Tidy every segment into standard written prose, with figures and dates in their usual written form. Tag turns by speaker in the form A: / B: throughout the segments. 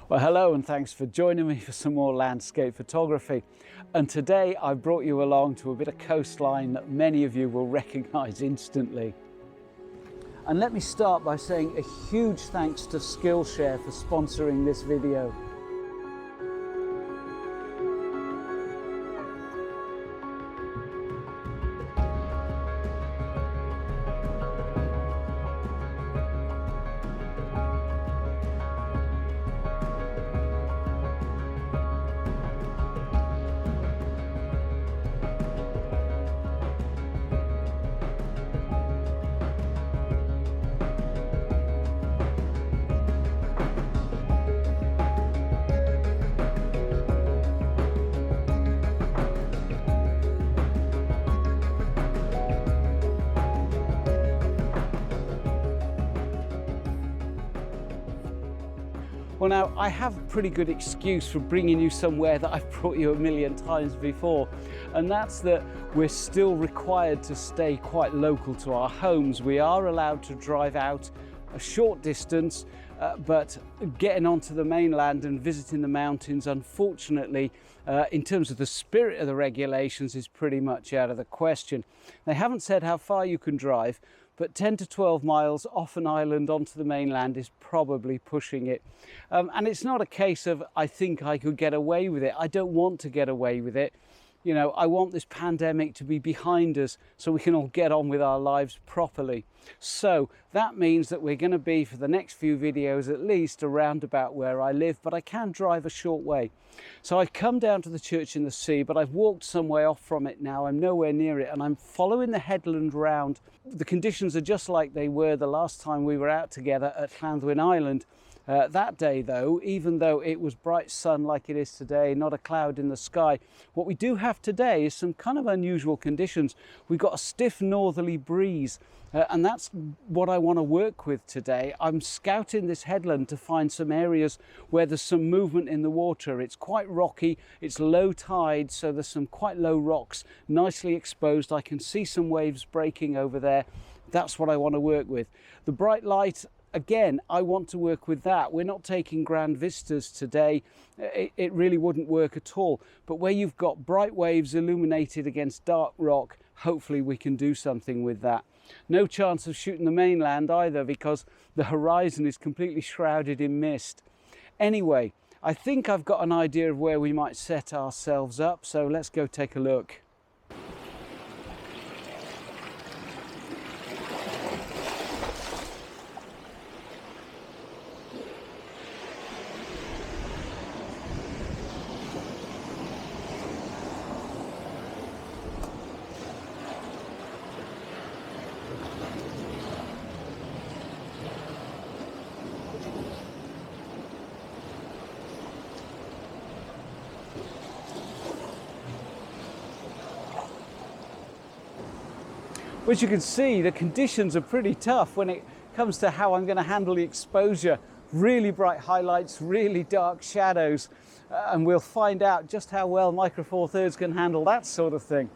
A: Well, hello and thanks for joining me for some more landscape photography. And today I brought you along to a bit of coastline that many of you will recognize instantly. And let me start by saying a huge thanks to Skillshare for sponsoring this video. Well, now I have a pretty good excuse for bringing you somewhere that I've brought you a million times before, and that's that we're still required to stay quite local to our homes. We are allowed to drive out a short distance, but getting onto the mainland and visiting the mountains, unfortunately, in terms of the spirit of the regulations, is pretty much out of the question. They haven't said how far you can drive, but 10 to 12 miles off an island onto the mainland is probably pushing it. And it's not a case of, I think I could get away with it. I don't want to get away with it. You know, I want this pandemic to be behind us so we can all get on with our lives properly. So that means that we're going to be, for the next few videos at least, around about where I live, but I can drive a short way. So I come down to the church in the sea, but I've walked some way off from it now. I'm nowhere near it, and I'm following the headland round. The conditions are just like they were the last time we were out together at Llanddwyn Island. That day though, even though it was bright sun like it is today, not a cloud in the sky, what we do have today is some kind of unusual conditions. We've got a stiff northerly breeze, and that's what I want to work with today. I'm scouting this headland to find some areas where there's some movement in the water. It's quite rocky, it's low tide, so there's some quite low rocks, nicely exposed. I can see some waves breaking over there. That's what I want to work with. The bright light, again, I want to work with that. We're not taking grand vistas today. It really wouldn't work at all. But where you've got bright waves illuminated against dark rock, hopefully we can do something with that. No chance of shooting the mainland either, because the horizon is completely shrouded in mist. Anyway, I think I've got an idea of where we might set ourselves up, so let's go take a look. Which you can see, the conditions are pretty tough when it comes to how I'm going to handle the exposure. Really bright highlights, really dark shadows, and we'll find out just how well Micro Four Thirds can handle that sort of thing.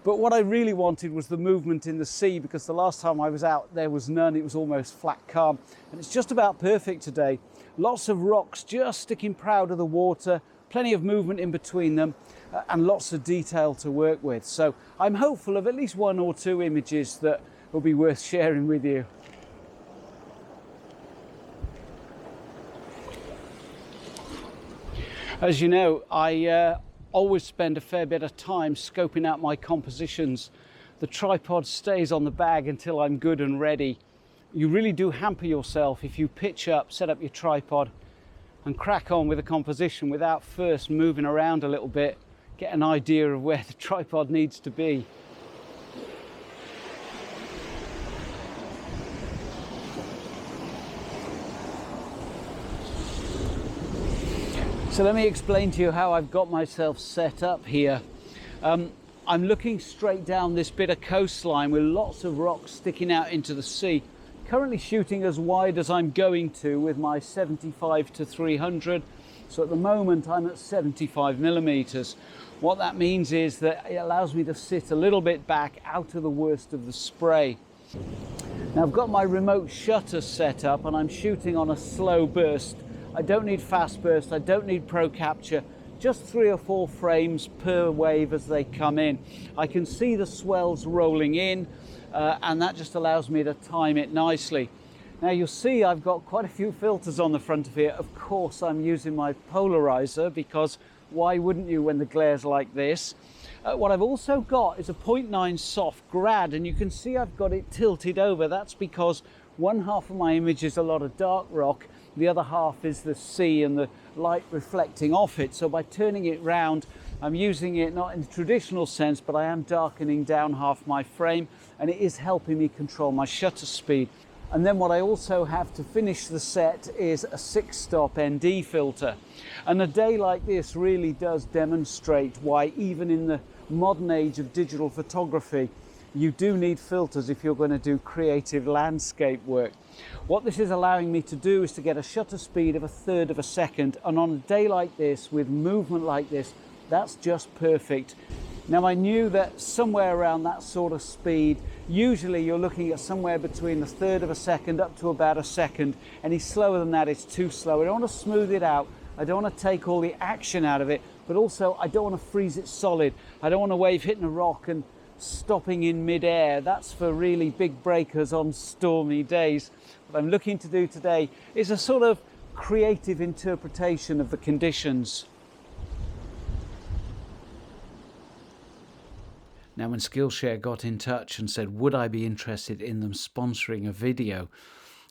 A: But what I really wanted was the movement in the sea, because the last time I was out there was none. It was almost flat calm, and it's just about perfect today. Lots of rocks just sticking proud of the water, plenty of movement in between them, and lots of detail to work with. So I'm hopeful of at least one or two images that will be worth sharing with you. As you know, I always spend a fair bit of time scoping out my compositions. The tripod stays on the bag until I'm good and ready. You really do hamper yourself if you pitch up, set up your tripod and crack on with a composition without first moving around a little bit, get an idea of where the tripod needs to be. So let me explain to you how I've got myself set up here. I'm looking straight down this bit of coastline with lots of rocks sticking out into the sea. Currently shooting as wide as I'm going to with my 75 to 300. So at the moment I'm at 75 millimeters. What that means is that it allows me to sit a little bit back out of the worst of the spray. Now I've got my remote shutter set up and I'm shooting on a slow burst I don't need fast burst, I don't need pro capture, just 3 or 4 frames per wave as they come in. I can see the swells rolling in, and that just allows me to time it nicely. Now you'll see I've got quite a few filters on the front of here. Of course I'm using my polarizer, because why wouldn't you when the glare's like this? What I've also got is a 0.9 soft grad, and you can see I've got it tilted over. That's because one half of my image is a lot of dark rock, the other half is the sea and the light reflecting off it. So by turning it round, I'm using it not in the traditional sense, but I am darkening down half my frame, and it is helping me control my shutter speed. And then what I also have to finish the set is a 6-stop ND filter. And a day like this really does demonstrate why, even in the modern age of digital photography, you do need filters if you're going to do creative landscape work. What this is allowing me to do is to get a shutter speed of 1/3 of a second, and on a day like this, with movement like this, that's just perfect. Now I knew that somewhere around that sort of speed, usually you're looking at somewhere between 1/3 of a second up to about a second. Any slower than that is too slow. I don't want to smooth it out, I don't want to take all the action out of it, but also I don't want to freeze it solid. I don't want a wave hitting a rock and stopping in mid-air. That's for really big breakers on stormy days. What I'm looking to do today is a sort of creative interpretation of the conditions. Now, when Skillshare got in touch and said, would I be interested in them sponsoring a video,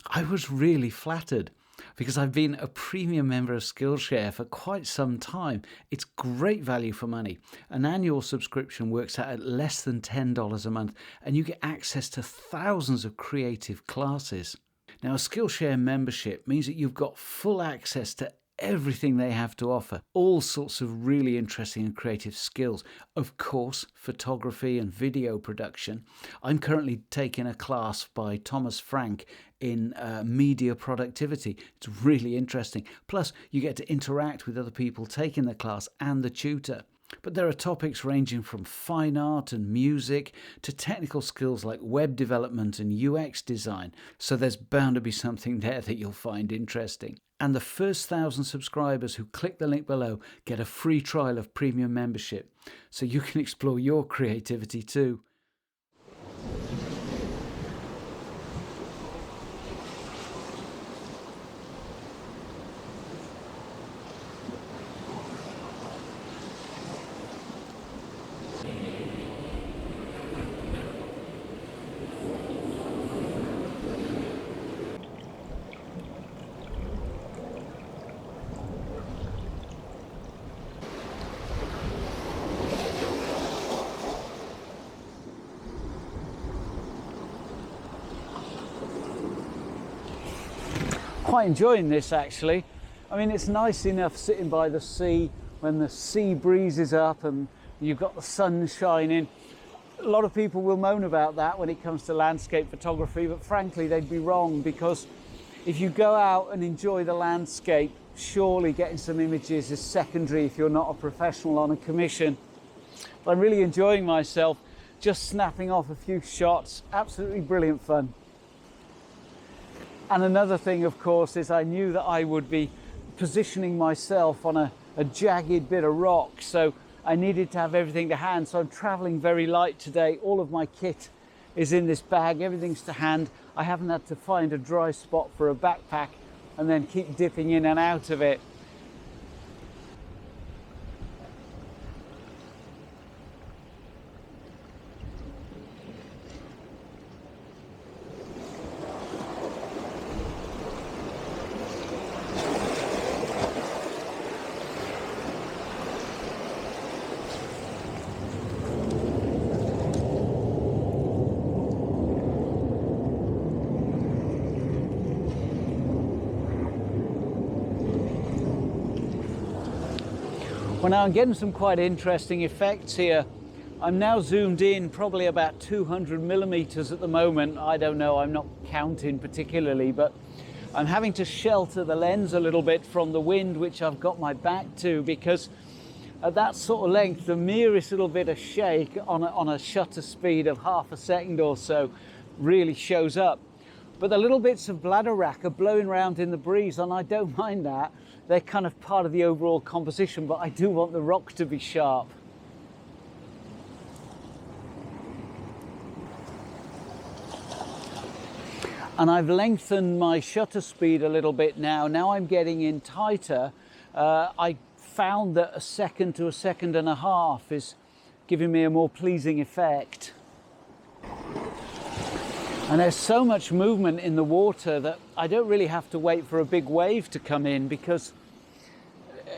A: I was really flattered, because I've been a premium member of Skillshare for quite some time. It's great value for money. An annual subscription works out at less than $10 a month, and you get access to thousands of creative classes. Now, a Skillshare membership means that you've got full access to everything they have to offer, all sorts of really interesting and creative skills. Of course, photography and video production. I'm currently taking a class by Thomas Frank in media productivity. It's really interesting. Plus, you get to interact with other people taking the class and the tutor. But there are topics ranging from fine art and music to technical skills like web development and UX design. So there's bound to be something there that you'll find interesting. And the first 1,000 subscribers who click the link below get a free trial of premium membership, so you can explore your creativity too. Quite enjoying this actually. I mean, it's nice enough sitting by the sea when the sea breeze is up and you've got the sun shining. A lot of people will moan about that when it comes to landscape photography, but frankly they'd be wrong, because if you go out and enjoy the landscape, surely getting some images is secondary if you're not a professional on a commission. But I'm really enjoying myself, just snapping off a few shots. Absolutely brilliant fun. And another thing, of course, is I knew that I would be positioning myself on a jagged bit of rock, so I needed to have everything to hand. So I'm traveling very light today. All of my kit is in this bag, everything's to hand. I haven't had to find a dry spot for a backpack and then keep dipping in and out of it. Well, now I'm getting some quite interesting effects here. I'm now zoomed in probably about 200 millimeters at the moment. I don't know, I'm not counting particularly, but I'm having to shelter the lens a little bit from the wind, which I've got my back to, because at that sort of length, the merest little bit of shake on a shutter speed of half a second or so really shows up. But the little bits of bladderwrack are blowing around in the breeze, and I don't mind that. They're kind of part of the overall composition, but I do want the rock to be sharp. And I've lengthened my shutter speed a little bit now. Now I'm getting in tighter. I found that 1 second to 1.5 seconds is giving me a more pleasing effect. And there's so much movement in the water that I don't really have to wait for a big wave to come in, because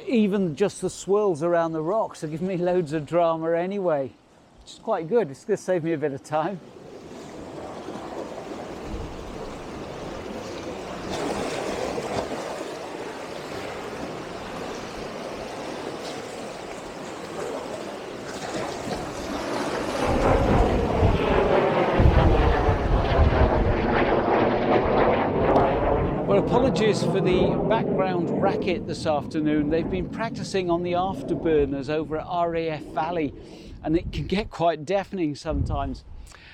A: even just the swirls around the rocks are giving me loads of drama anyway, which is quite good. It's going to save me a bit of time. Apologies for the background racket this afternoon. They've been practicing on the afterburners over at RAF Valley, and it can get quite deafening sometimes.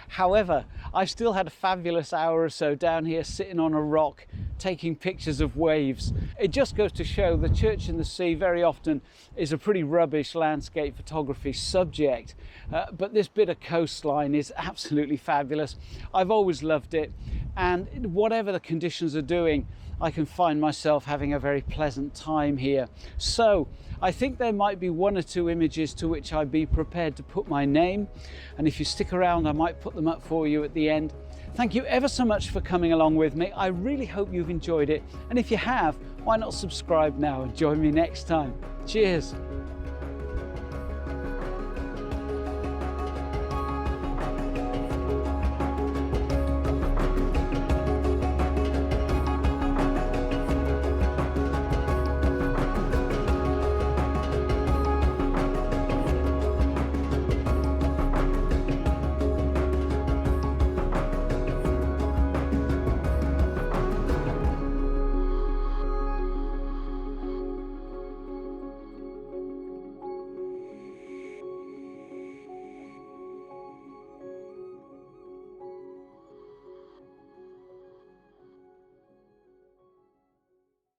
A: However, I've still had a fabulous hour or so down here sitting on a rock taking pictures of waves. It just goes to show the Church in the Sea very often is a pretty rubbish landscape photography subject, but this bit of coastline is absolutely fabulous. I've always loved it, and whatever the conditions are doing, I can find myself having a very pleasant time here. So I think there might be 1 or 2 images to which I'd be prepared to put my name, and if you stick around I might put them up for you at the end. Thank you ever so much for coming along with me. I really hope you've enjoyed it, and if you have, why not subscribe now and join me next time. Cheers.